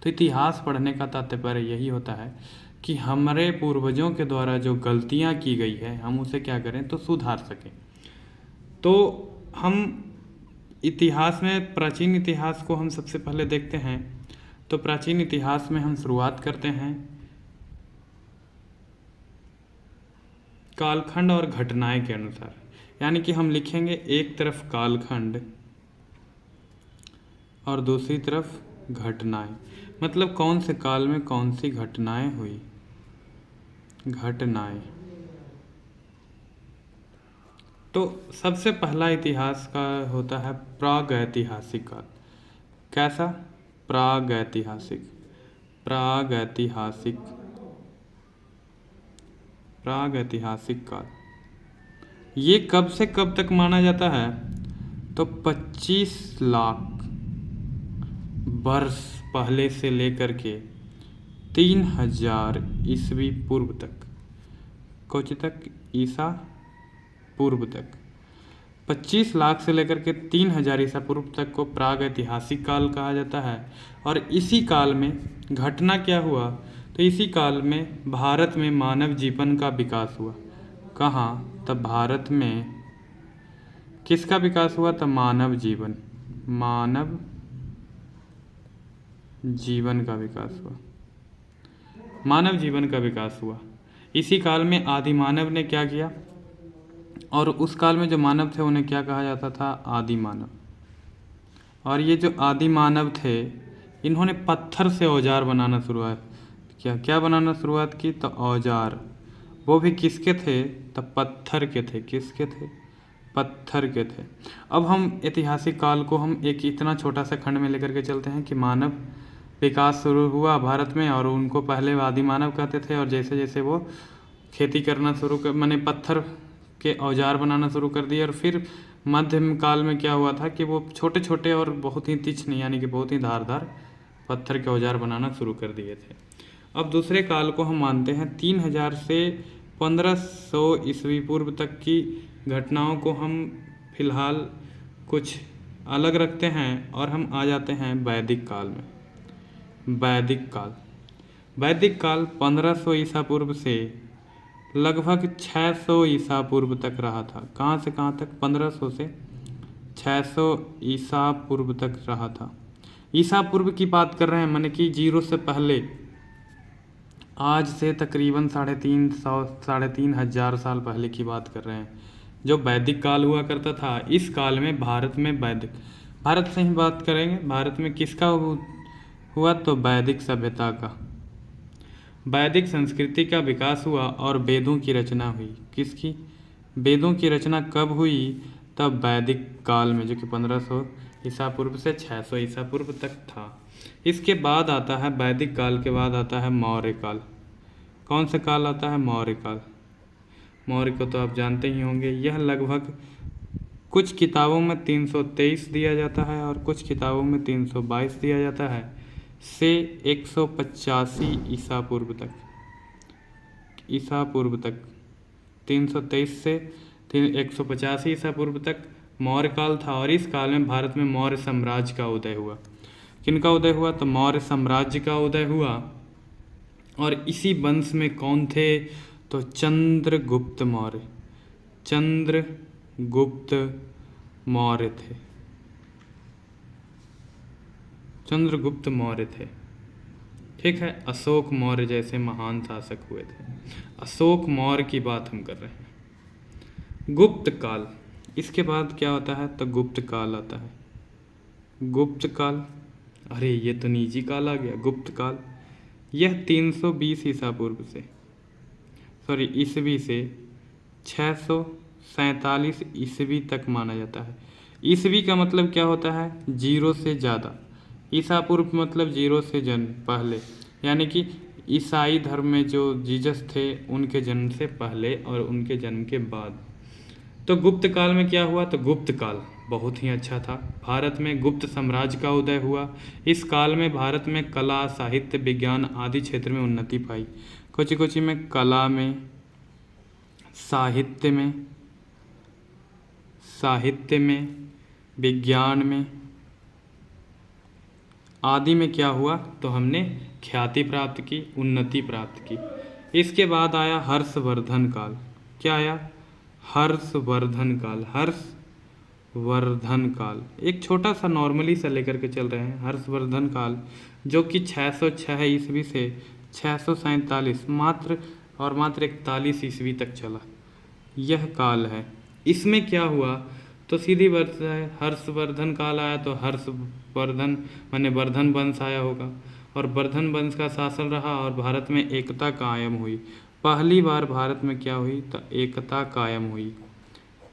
तो इतिहास पढ़ने का तात्पर्य यही होता है कि हमारे पूर्वजों के द्वारा जो गलतियाँ की गई है हम उसे क्या करें तो सुधार सकें। तो हम इतिहास में प्राचीन इतिहास को हम सबसे पहले देखते हैं। तो प्राचीन इतिहास में हम शुरुआत करते हैं कालखंड और घटनाएं के अनुसार, यानी कि हम लिखेंगे एक तरफ कालखंड और दूसरी तरफ घटनाएं, मतलब कौन से काल में कौन सी घटनाएं हुई। घटनाएं, तो सबसे पहला इतिहास का होता है प्रागैतिहासिक काल। कैसा? प्रागैतिहासिक। प्रागैतिहासिक प्रागैतिहासिक काल ये कब से कब तक माना जाता है? तो 25 लाख वर्ष पहले से लेकर के 3000 ईस्वी पूर्व तक, कुछ तक ईसा पूर्व तक, 25 लाख से लेकर के 3000 ईसा पूर्व तक को प्रागैतिहासिक काल कहा जाता है। और इसी काल में घटना क्या हुआ? तो इसी काल में भारत में मानव जीवन का विकास हुआ। कहाँ? तब भारत में किसका विकास हुआ? तब मानव जीवन का विकास हुआ। मानव जीवन का विकास हुआ। इसी काल में आदि मानव ने क्या किया? और उस काल में जो मानव थे उन्हें क्या कहा जाता था? आदि मानव। और ये जो आदि मानव थे इन्होंने पत्थर से औजार बनाना शुरुआत क्या बनाना शुरुआत की? तो औजार। वो भी किसके थे? तब पत्थर के थे। किसके थे? पत्थर के थे। अब हम ऐतिहासिक काल को हम एक इतना छोटा सा खंड में लेकर के चलते हैं कि मानव विकास शुरू हुआ भारत में, और उनको पहले आदि मानव कहते थे, और जैसे जैसे वो खेती करना शुरू कर माने पत्थर के औजार बनाना शुरू कर दिए, और फिर मध्य काल में क्या हुआ था कि वो छोटे छोटे और बहुत ही तीक्ष्ण यानी कि बहुत ही धारदार पत्थर के औजार बनाना शुरू कर दिए थे। अब दूसरे काल को हम मानते हैं 3000 से 1500 ईस्वी पूर्व तक की घटनाओं को हम फिलहाल कुछ अलग रखते हैं, और हम आ जाते हैं वैदिक काल में। वैदिक काल 1500 ईसा पूर्व से लगभग 600 ईसा पूर्व तक रहा था। कहाँ से कहाँ तक? 1500 से 600 ईसा पूर्व तक रहा था। ईसा पूर्व की बात कर रहे हैं, माने कि 0 से पहले, आज से तकरीबन 3,500 साल पहले की बात कर रहे हैं। जो वैदिक काल हुआ करता था, इस काल में भारत में भारत से ही बात करेंगे। भारत में किसका हुआ? तो वैदिक सभ्यता का, वैदिक संस्कृति का विकास हुआ और वेदों की रचना हुई। किसकी? वेदों की रचना कब हुई? तब वैदिक काल में, जो कि 1500 ईसा पूर्व से 600 ईसा पूर्व तक था। इसके बाद आता है, वैदिक काल के बाद आता है मौर्य काल। कौन सा काल आता है? मौर्य काल। मौर्य को तो आप जानते ही होंगे। यह लगभग कुछ किताबों में 323 दिया जाता है और कुछ किताबों में 322 दिया जाता है, से 185 ईसा पूर्व तक। 323 से 185 ईसा पूर्व तक मौर्य काल था। और इस काल में भारत में मौर्य साम्राज्य का उदय हुआ। किनका उदय हुआ? तो मौर्य साम्राज्य का उदय हुआ। और इसी वंश में कौन थे? तो चंद्रगुप्त मौर्य। चंद्रगुप्त मौर्य थे। चंद्रगुप्त मौर्य थे। ठीक है। अशोक मौर्य जैसे महान शासक हुए थे। अशोक मौर्य की बात हम कर रहे हैं। गुप्त काल, इसके बाद क्या होता है? तो गुप्त काल आता है। गुप्त काल, अरे ये तो निजी काल आ गया। गुप्त काल यह 320 ईसा पूर्व से ईसवी से 647 ईसवी तक माना जाता है। ईसवी का मतलब क्या होता है? 0 से ज़्यादा। ईसा पूर्व मतलब 0 से जन्म पहले, यानी कि ईसाई धर्म में जो जीसस थे उनके जन्म से पहले और उनके जन्म के बाद। तो गुप्त काल में क्या हुआ? तो गुप्त काल बहुत ही अच्छा था। भारत में गुप्त साम्राज्य का उदय हुआ। इस काल में भारत में कला, साहित्य, विज्ञान आदि क्षेत्र में उन्नति पाई। कुछ में कला में, साहित्य में, विज्ञान में आदि में क्या हुआ, तो हमने ख्याति प्राप्त की, उन्नति प्राप्त की। इसके बाद आया हर्षवर्धन काल। क्या आया, हर्षवर्धन काल। हर्षवर्धन काल एक छोटा सा नॉर्मली सा लेकर के चल रहे हैं। हर्षवर्धन काल जो कि 606 ईस्वी से 647 मात्र 41 ईस्वी तक चला, यह काल है। इसमें क्या हुआ, तो सीधी बात है, हर्षवर्धन काल आया तो हर्षवर्धन माने वर्धन वंश आया होगा, और वर्धन वंश का शासन रहा और भारत में एकता कायम हुई। पहली बार भारत में क्या हुई, तो एकता कायम हुई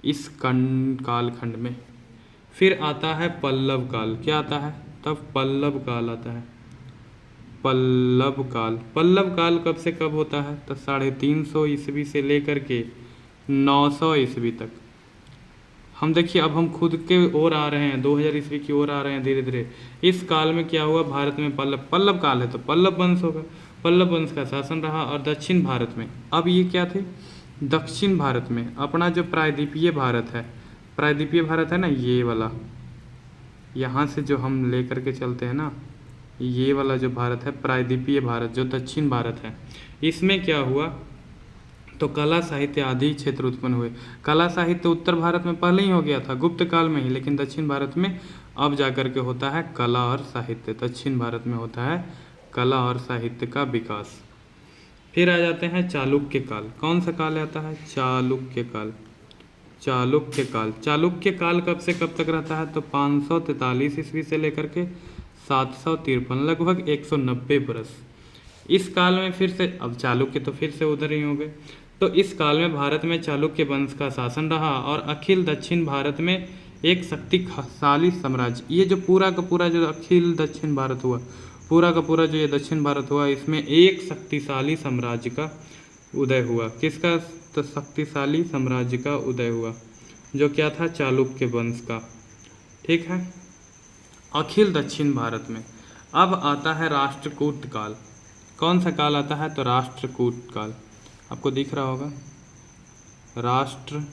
इस कालखंड में। फिर आता है पल्लव काल। क्या आता है, तब पल्लव काल आता है। पल्लव काल, पल्लव काल कब से कब होता है, तो 350 ईस्वी से लेकर के 900 ईस्वी तक। हम देखिए अब हम खुद के ओर आ रहे हैं, 2000 ईस्वी की ओर आ रहे हैं धीरे धीरे। इस काल में क्या हुआ, भारत में पल्लव काल है तो पल्लव वंश होगा, पल्लव वंश का शासन रहा। और दक्षिण भारत में, अब ये क्या थे, दक्षिण भारत में अपना जो प्रायद्वीपीय भारत है, प्रायद्वीपीय भारत है ना, ये वाला, यहाँ से जो हम ले करके चलते हैं ना, ये वाला जो भारत है प्रायद्वीपीय भारत, जो दक्षिण भारत है, इसमें क्या हुआ, तो कला साहित्य आदि क्षेत्र उत्पन्न हुए। कला साहित्य उत्तर भारत में पहले ही हो गया था, गुप्त काल में ही, लेकिन दक्षिण भारत में अब जाकर के होता है कला और साहित्य। दक्षिण भारत में होता है कला और साहित्य का विकास। फिर आ जाते हैं चालुक्य काल। कौन सा काल आता है, चालुक्य काल। चालुक्य काल, चालुक्य काल कब से कब तक रहता है, तो 543 ईस्वी से लेकर के 753, लगभग 190 बरस। इस काल में फिर से, अब चालुक्य तो फिर से उधर ही हो गए, तो इस काल में भारत में चालुक्य वंश का शासन रहा और अखिल दक्षिण भारत में एक शक्तिशाली साम्राज्य, ये जो पूरा का पूरा जो अखिल दक्षिण भारत हुआ, पूरा का पूरा जो ये दक्षिण भारत हुआ, इसमें एक शक्तिशाली साम्राज्य का उदय हुआ। किसका, तो शक्तिशाली साम्राज्य का उदय हुआ, जो क्या था, चालुक्य वंश का। ठीक है, अखिल दक्षिण भारत में। अब आता है राष्ट्रकूट काल। कौन सा काल आता है, तो राष्ट्रकूट काल, आपको दिख रहा होगा, राष्ट्रकूट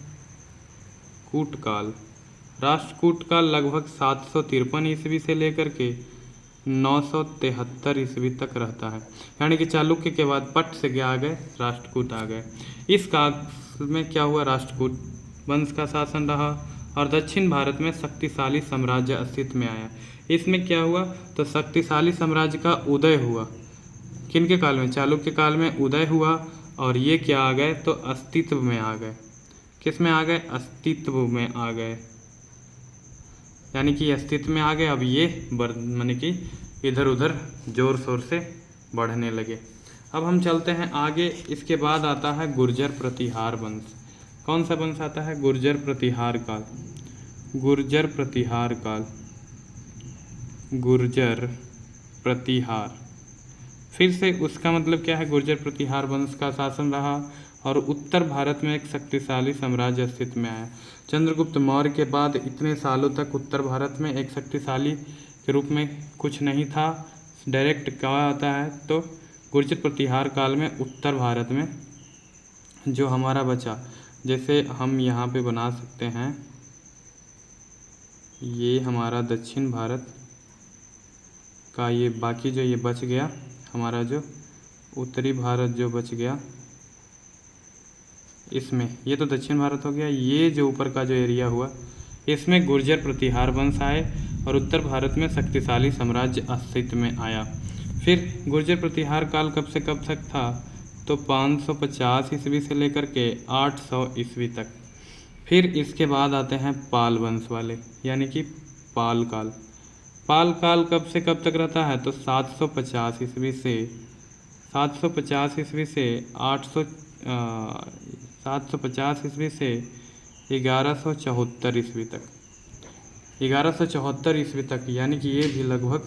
काल। राष्ट्रकूट काल लगभग 753 ईस्वी से लेकर के 973 ईस्वी तक रहता है, यानी कि चालुक्य के बाद पट से क्या आ गए, राष्ट्रकूट आ गए। इस काल में क्या हुआ, राष्ट्रकूट वंश का शासन रहा और दक्षिण भारत में शक्तिशाली साम्राज्य अस्तित्व में आया। इसमें क्या हुआ, तो शक्तिशाली साम्राज्य का उदय हुआ। किनके काल में, चालुक्य काल में उदय हुआ, और ये क्या आ गए, तो अस्तित्व में आ गए। किस में आ गए, अस्तित्व में आ गए, यानी कि अस्तित्व में आ गए। अब ये माने कि इधर उधर जोर शोर से बढ़ने लगे। अब हम चलते हैं आगे। इसके बाद आता है गुर्जर प्रतिहार वंश। कौन सा वंश आता है, गुर्जर प्रतिहार काल। गुर्जर प्रतिहार काल, गुर्जर प्रतिहार, फिर से उसका मतलब क्या है, गुर्जर प्रतिहार वंश का शासन रहा और उत्तर भारत में एक शक्तिशाली साम्राज्य अस्तित्व में आया। चंद्रगुप्त मौर्य के बाद इतने सालों तक उत्तर भारत में एक शक्तिशाली के रूप में कुछ नहीं था। डायरेक्ट क्या आता है, तो गुर्जर प्रतिहार काल में उत्तर भारत में जो हमारा बचा, जैसे हम यहाँ पे बना सकते हैं, ये हमारा दक्षिण भारत का ये बाकी जो ये बच गया, हमारा जो उत्तरी भारत जो बच गया, इसमें ये तो दक्षिण भारत हो गया। ये जो ऊपर का जो एरिया हुआ, इसमें गुर्जर प्रतिहार वंश आए और उत्तर भारत में शक्तिशाली साम्राज्य अस्तित्व में आया। फिर गुर्जर प्रतिहार काल कब से कब तक था, तो 550 ईस्वी से लेकर के 800 ईस्वी तक। फिर इसके बाद आते हैं पाल वंश वाले, यानी कि पाल काल। पाल काल कब से कब तक रहता है, तो 750 ईस्वी से 750 ईस्वी से 750 ईस्वी से 1174 ईस्वी तक। 1174 ईस्वी तक, यानी कि ये भी लगभग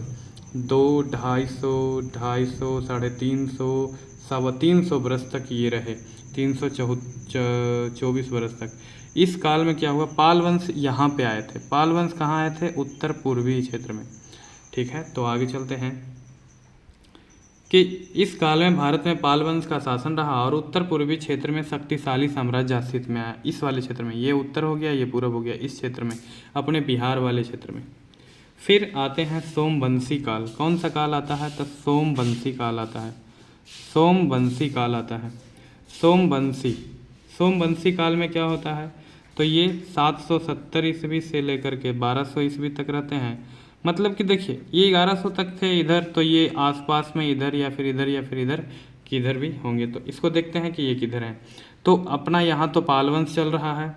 200, 250, 350, 350 बरस तक ये रहे, 324 बरस तक। इस काल में क्या हुआ, पाल वंश यहाँ पे आए थे। पाल वंश कहाँ आए थे, उत्तर पूर्वी क्षेत्र में। ठीक है, तो आगे चलते हैं कि इस काल में भारत में पाल वंश का शासन रहा और उत्तर पूर्वी क्षेत्र में शक्तिशाली साम्राज्य अस्तित्व में आया। इस वाले क्षेत्र में, ये उत्तर हो गया, ये पूरब हो गया, इस क्षेत्र में, अपने बिहार वाले क्षेत्र में। फिर आते हैं सोमवंशी काल। कौन सा काल आता है? तो सोमवंशी काल आता है। सोमवंशी काल आता है। सोमवंशी सोमवंशी काल में क्या होता है? तो ये 770 ईस्वी से लेकर के 1200 ईस्वी तक रहते हैं। मतलब कि देखिए, ये 1100 तक थे इधर, तो ये आसपास में इधर या फिर इधर या फिर इधर किधर भी होंगे। तो इसको देखते हैं कि ये किधर है। तो अपना यहाँ तो पाल वंश चल रहा है,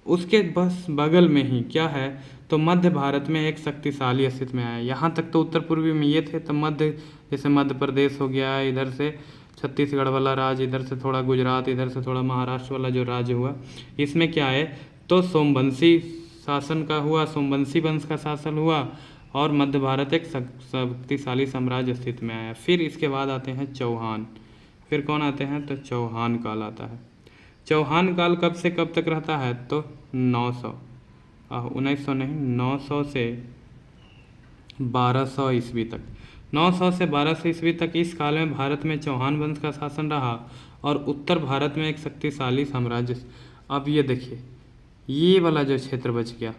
उसके बस बगल में ही क्या है? तो मध्य भारत में एक शक्तिशाली अस्तित्व में आया। यहाँ तक तो उत्तर पूर्वी में ये थे, तो मध्य, जैसे मध्य प्रदेश हो गया, इधर से छत्तीसगढ़ वाला राज्य, इधर से थोड़ा गुजरात, इधर से थोड़ा महाराष्ट्र वाला जो राज्य हुआ, इसमें क्या है? तो सोमवंशी शासन का हुआ, सोमवंशी वंश का शासन हुआ, और मध्य भारत एक शक्तिशाली साम्राज्य अस्तित्व में आया। फिर इसके बाद आते हैं चौहान। फिर कौन आते हैं? तो चौहान काल आता है। चौहान काल कब से कब तक रहता है? तो 900 1900 नहीं, 900 से 1200 ईस्वी तक। 900 से 1200 ईस्वी तक इस काल में भारत में चौहान वंश का शासन रहा, और उत्तर भारत में एक शक्तिशाली साम्राज्य। अब ये देखिए, ये वाला जो क्षेत्र बच गया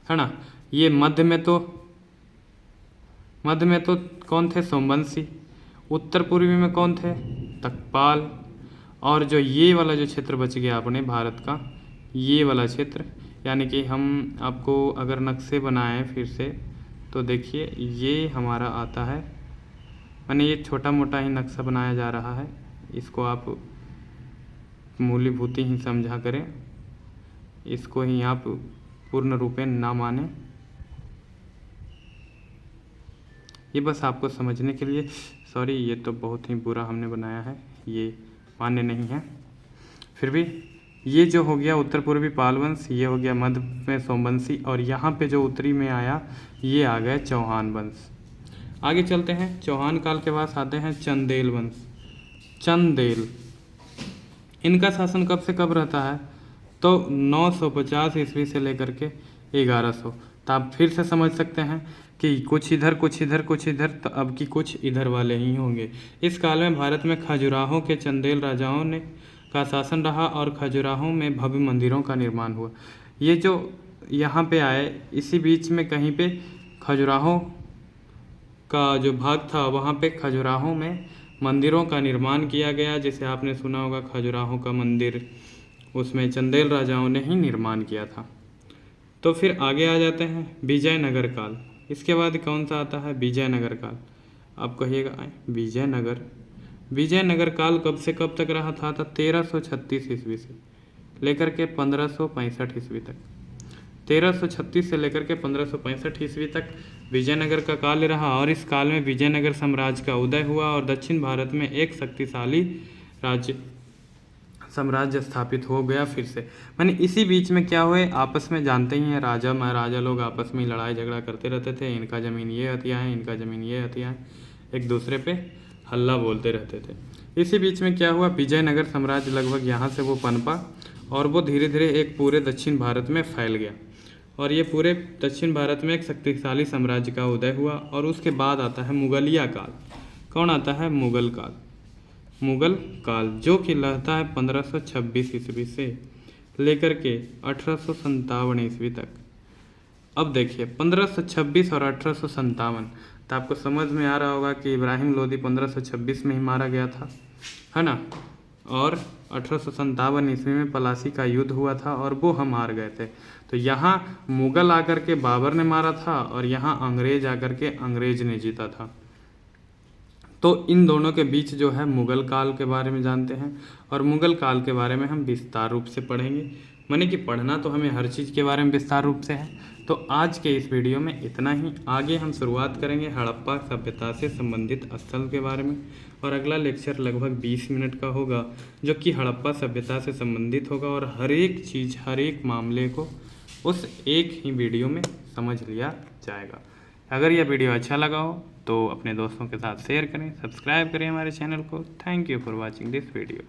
है ना, ये मध्य में तो कौन थे? सोमवंशी। उत्तर पूर्वी में कौन थे? तकपाल। और जो ये वाला जो क्षेत्र बच गया अपने भारत का, ये वाला क्षेत्र, यानी कि हम आपको अगर नक्शे बनाएं फिर से, तो देखिए ये हमारा आता है, मैंने ये छोटा मोटा ही नक्शा बनाया जा रहा है, इसको आप मूलीभूति ही समझा करें, इसको ही आप पूर्ण रूपेण ना माने। ये बस आपको समझने के लिए, सॉरी ये तो बहुत ही बुरा हमने बनाया है, ये मान्य नहीं है। फिर भी ये जो हो गया उत्तर पूर्वी पाल वंश, ये हो गया मध्य में सोमवंशी, और यहाँ पे जो उत्तरी में आया ये आ गए चौहान वंश। आगे चलते हैं, चौहान काल के बाद आते हैं चंदेल वंश। चंदेल, इनका शासन कब से कब रहता है? तो 950 ईस्वी से लेकर के 1100। तो आप फिर से समझ सकते हैं कि कुछ इधर कुछ इधर कुछ इधर, तो अब की कुछ इधर वाले ही होंगे। इस काल में भारत में खजुराहो के चंदेल राजाओं ने का शासन रहा, और खजुराहो में भव्य मंदिरों का निर्माण हुआ। ये जो यहाँ पे आए, इसी बीच में कहीं पे खजुराहो का जो भाग था, वहाँ पे खजुराहो में मंदिरों का निर्माण किया गया। जैसे आपने सुना होगा खजुराहो का मंदिर, उसमें चंदेल राजाओं ने ही निर्माण किया था। तो फिर आगे आ जाते हैं विजयनगर काल। इसके बाद कौन सा आता है? विजयनगर काल। आप कहिएगा विजयनगर, विजयनगर काल कब से कब तक रहा था? 1336 ईस्वी से लेकर के 1565 ईस्वी तक। 1336 से लेकर के 1565 ईस्वी तक विजयनगर का काल रहा, और इस काल में विजयनगर साम्राज्य का उदय हुआ, और दक्षिण भारत में एक शक्तिशाली साम्राज्य स्थापित हो गया फिर से। मैंने इसी बीच में क्या हुए, आपस में जानते ही हैं, राजा महाराजा लोग आपस में लड़ाई झगड़ा करते रहते थे। इनका ज़मीन ये हथिया है, इनका ज़मीन ये हथिया है, एक दूसरे पे हल्ला बोलते रहते थे। इसी बीच में क्या हुआ, विजयनगर साम्राज्य लगभग यहाँ से वो पनपा, और वो धीरे धीरे एक पूरे दक्षिण भारत में फैल गया, और ये पूरे दक्षिण भारत में एक शक्तिशाली साम्राज्य का उदय हुआ। और उसके बाद आता है मुगलिया काल। कौन आता है? मुगल काल। मुगल काल जो कि रहता है 1526 ईस्वी से लेकर के 1857 ईस्वी तक। अब देखिए 1526 और 1857, तो आपको समझ में आ रहा होगा कि इब्राहिम लोदी 1526 में ही मारा गया था, है ना, और 1857 ईस्वी में पलासी का युद्ध हुआ था, और वो हम हार गए थे। तो यहाँ मुगल आकर के बाबर ने मारा था, और यहाँ अंग्रेज आकर के अंग्रेज ने जीता था। तो इन दोनों के बीच जो है मुगल काल के बारे में जानते हैं, और मुगल काल के बारे में हम विस्तार रूप से पढ़ेंगे। माने कि पढ़ना तो हमें हर चीज़ के बारे में विस्तार रूप से है। तो आज के इस वीडियो में इतना ही। आगे हम शुरुआत करेंगे हड़प्पा सभ्यता से संबंधित स्थल के बारे में, और अगला लेक्चर लगभग 20 मिनट का होगा, जो कि हड़प्पा सभ्यता से संबंधित होगा, और हर एक चीज़, हर एक मामले को उस एक ही वीडियो में समझ लिया जाएगा। अगर यह वीडियो अच्छा लगा हो तो अपने दोस्तों के साथ शेयर करें, सब्सक्राइब करें हमारे चैनल को। Thank you for watching this video.